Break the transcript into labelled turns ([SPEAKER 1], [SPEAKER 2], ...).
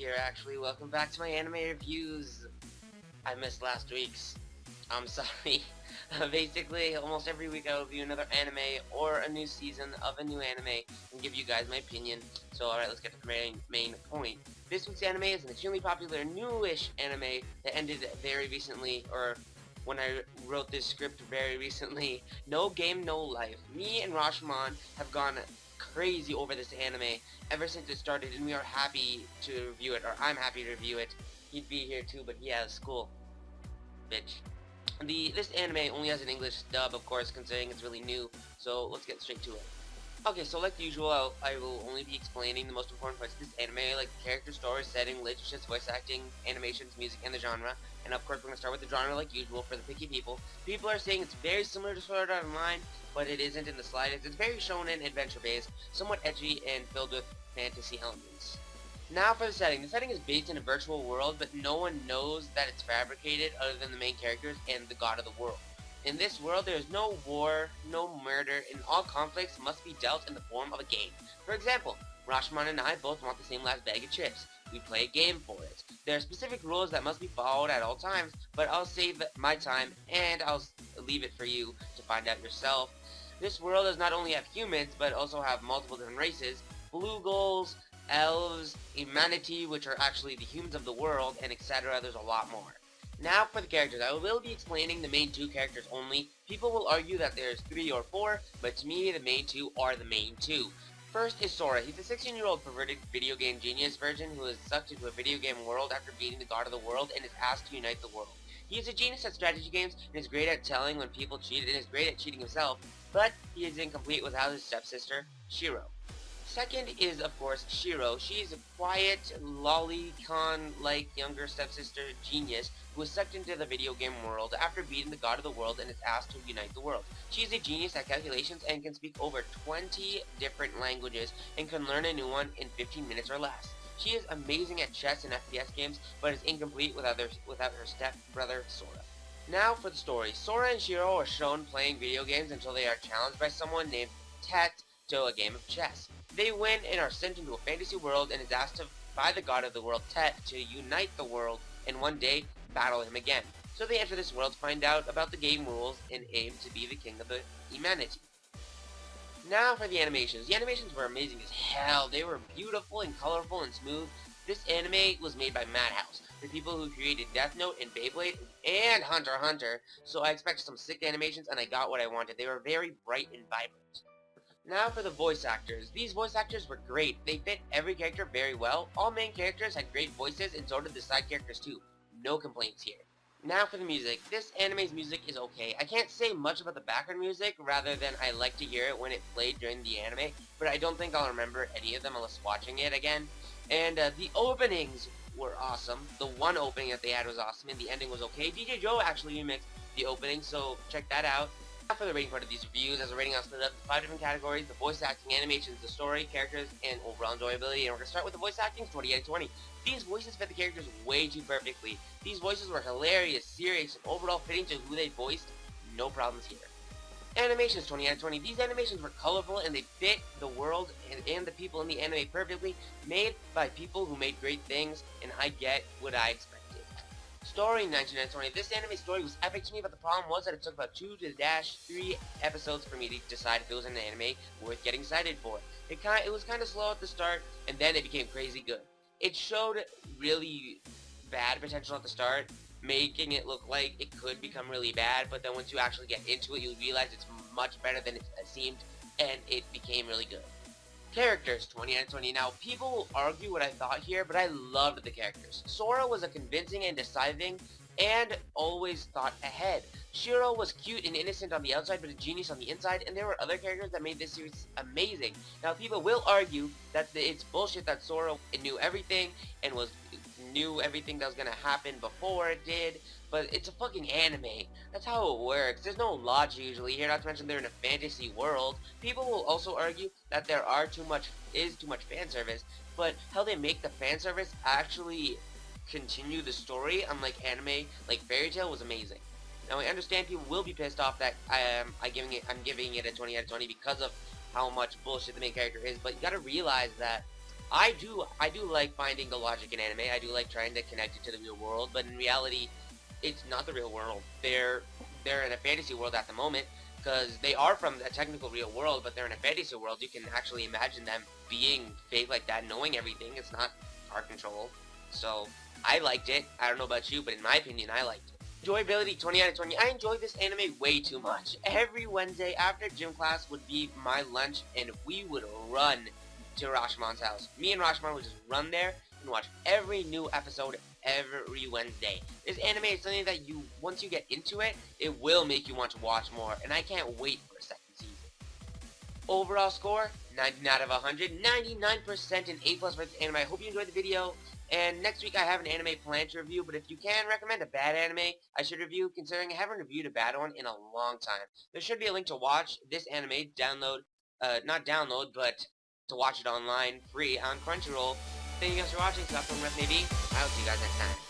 [SPEAKER 1] here actually. Welcome back to my anime reviews. I missed last week's. I'm sorry. Basically, almost every week I will review another anime or a new season of a new anime and give you guys my opinion. So alright, let's get to the main point. This week's anime is an extremely popular newish anime that ended very recently, or when I wrote this script very recently. No Game, No Life. Me and Rashomon have gone crazy over this anime ever since it started, and we are happy to review it, or I'm happy to review it. He'd be here too, but yeah, it's cool. Bitch. This anime only has an English dub, of course, considering it's really new, so let's get straight to it. Okay, so like usual, I will only be explaining the most important parts of this anime, like the character, story, setting, relationships, voice acting, animations, music, and the genre. And of course, we're going to start with the genre like usual for the picky people. People are saying it's very similar to Sword Art Online, but it isn't in the slightest. It's very shonen, adventure-based, somewhat edgy, and filled with fantasy elements. Now for the setting. The setting is based in a virtual world, but no one knows that it's fabricated other than the main characters and the god of the world. In this world, there is no war, no murder, and all conflicts must be dealt in the form of a game. For example, Rashomon and I both want the same last bag of chips. We play a game for it. There are specific rules that must be followed at all times, but I'll save my time and I'll leave it for you to find out yourself. This world does not only have humans, but also have multiple different races, blue ghouls, elves, humanity, which are actually the humans of the world, and etc. There's a lot more. Now for the characters. I will be explaining the main two characters only. People will argue that there's 3 or 4, but to me the main two are the main two. First is Sora. He's a 16-year-old perverted video game genius virgin who is sucked into a video game world after beating the god of the world and is asked to unite the world. He is a genius at strategy games and is great at telling when people cheat and is great at cheating himself, but he is incomplete without his stepsister, Shiro. Second is, of course, Shiro. She is a quiet, lolicon-like younger stepsister genius who is sucked into the video game world after beating the god of the world and is asked to unite the world. She is a genius at calculations and can speak over 20 different languages and can learn a new one in 15 minutes or less. She is amazing at chess and FPS games, but is incomplete without her stepbrother, Sora. Now for the story. Sora and Shiro are shown playing video games until they are challenged by someone named Tet to a game of chess. They win and are sent into a fantasy world and is asked by the god of the world, Tet, to unite the world and one day battle him again. So they enter this world to find out about the game rules and aim to be the king of the humanity. Now for the animations. The animations were amazing as hell. They were beautiful and colorful and smooth. This anime was made by Madhouse, the people who created Death Note and Beyblade and Hunter x Hunter, so I expected some sick animations and I got what I wanted. They were very bright and vibrant. Now for the voice actors. These voice actors were great. They fit every character very well. All main characters had great voices and so did the side characters too. No complaints here. Now for the music. This anime's music is okay. I can't say much about the background music rather than I like to hear it when it played during the anime, but I don't think I'll remember any of them unless watching it again. And the openings were awesome. The one opening that they had was awesome and the ending was okay. DJ Joe actually remixed the opening, so check that out. Now for the rating part of these reviews. As a rating, I'll split it up into 5 different categories: the voice acting, animations, the story, characters, and overall enjoyability. And we're going to start with the voice acting, 20 out of 20. These voices fit the characters way too perfectly. These voices were hilarious, serious, and overall fitting to who they voiced. No problems here. Animations, 20 out of 20. These animations were colorful and they fit the world and the people in the anime perfectly, made by people who made great things, and I get what I expected. Story, 19 out of 20. This anime story was epic to me, but the problem was that it took about 2 to 3 episodes for me to decide if it was an anime worth getting excited for. It was kind of slow at the start, and then it became crazy good. It showed really bad potential at the start, making it look like it could become really bad, but then once you actually get into it, you realize it's much better than it seemed, and it became really good. Characters, 20 out of 20. Now, people will argue what I thought here, but I loved the characters. Sora was a convincing and deciding, and always thought ahead. Shiro was cute and innocent on the outside, but a genius on the inside, and there were other characters that made this series amazing. Now, people will argue that it's bullshit that Sora knew everything, and knew everything that was gonna happen before it did, but it's a fucking anime. That's how it works. There's no logic usually here, not to mention they're in a fantasy world. People will also argue that there is too much fan service, but how they make the fan service actually continue the story, unlike anime like Fairy Tail, was amazing. Now I understand people will be pissed off that I'm giving it a 20 out of 20 because of how much bullshit the main character is, but you gotta realize that I do like finding the logic in anime. I do like trying to connect it to the real world, but in reality, it's not the real world. They're in a fantasy world at the moment because they are from a technical real world, but they're in a fantasy world. You can actually imagine them being fake like that, knowing everything. It's not our control. So I liked it. I don't know about you, but in my opinion, I liked it. Enjoyability 20 out of 20. I enjoy this anime way too much. Every Wednesday after gym class would be my lunch, and we would run to Rashomон's house. Me and Rashomon would just run there and watch every new episode every Wednesday. This anime is something that once you get into it, it will make you want to watch more, and I can't wait for a second season. Overall score, 99 out of 100, 99% an A+ for this anime. I hope you enjoyed the video, and next week I have an anime plan to review, but if you can recommend a bad anime I should review, considering I haven't reviewed a bad one in a long time. There should be a link to watch this anime, not download, but to watch it online, free, on Crunchyroll. Thank you guys for watching, so that's what the rest may be. I will see you guys next time.